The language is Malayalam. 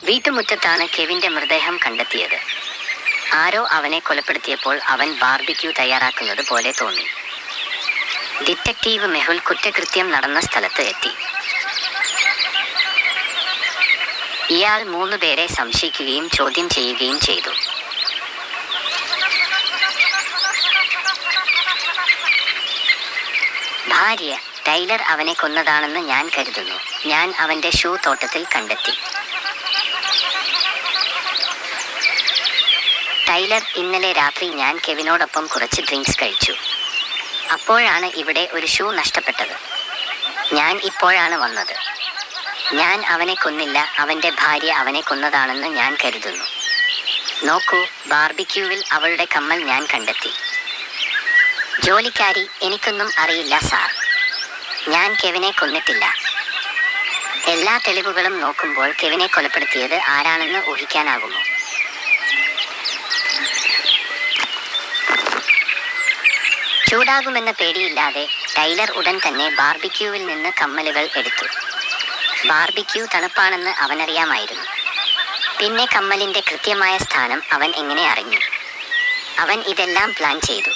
വീട്ടുമുറ്റത്താണ് കെവിന്റെ മൃതദേഹം കണ്ടെത്തിയത്. ആരോ അവനെ കൊലപ്പെടുത്തിയപ്പോൾ അവൻ ബാർബിക്യൂ തയ്യാറാക്കുന്നത് പോലെ തോന്നി. ഡിറ്റക്റ്റീവ് മെഹുൽ കുറ്റകൃത്യം നടന്ന സ്ഥലത്ത് എത്തി. ഇയാൾ 3 പേരെ സംശയിക്കുകയും ചോദ്യം ചെയ്യുകയും ചെയ്തു. ഭാര്യ ടൈലർ അവനെ കൊന്നതാണെന്ന് ഞാൻ കരുതുന്നു. ഞാൻ അവന്റെ ഷൂ തോട്ടത്തിൽ കണ്ടെത്തി. ടൈലർ ഇന്നലെ രാത്രി ഞാൻ കെവിനോടൊപ്പം കുറച്ച് ഡ്രിങ്ക്സ് കഴിച്ചു. അപ്പോഴാണ് ഇവിടെ ഒരു ഷൂ നഷ്ടപ്പെട്ടത്. ഞാൻ ഇപ്പോഴാണ് വന്നത്. ഞാൻ അവനെ കൊന്നില്ല. അവന്റെ ഭാര്യ അവനെ കൊന്നതാണെന്ന് ഞാൻ കരുതുന്നു. നോക്കൂ, ബാർബിക്യൂവിൽ അവളുടെ കമ്മൽ ഞാൻ കണ്ടെത്തി. ജോലിക്കാരി: എനിക്കൊന്നും അറിയില്ല സാർ. ഞാൻ കെവിനെ കൊന്നിട്ടില്ല. എല്ലാ തെളിവുകളും നോക്കുമ്പോൾ കെവിനെ കൊലപ്പെടുത്തിയത് ആരാണെന്ന് ഊഹിക്കാനാകുമോ? ചൂടാകുമെന്ന പേടിയില്ലാതെ ടൈലർ ഉടൻ തന്നെ ബാർബിക്യൂവിൽ നിന്ന് കമ്മലുകൾ എടുത്തു. ബാർബിക്യൂ തണുപ്പാണെന്ന് അവനറിയാമായിരുന്നു. പിന്നെ കമ്മലിന്റെ കൃത്യമായ സ്ഥാനം അവൻ എങ്ങനെ അറിഞ്ഞു? അവൻ ഇതെല്ലാം പ്ലാൻ ചെയ്തു.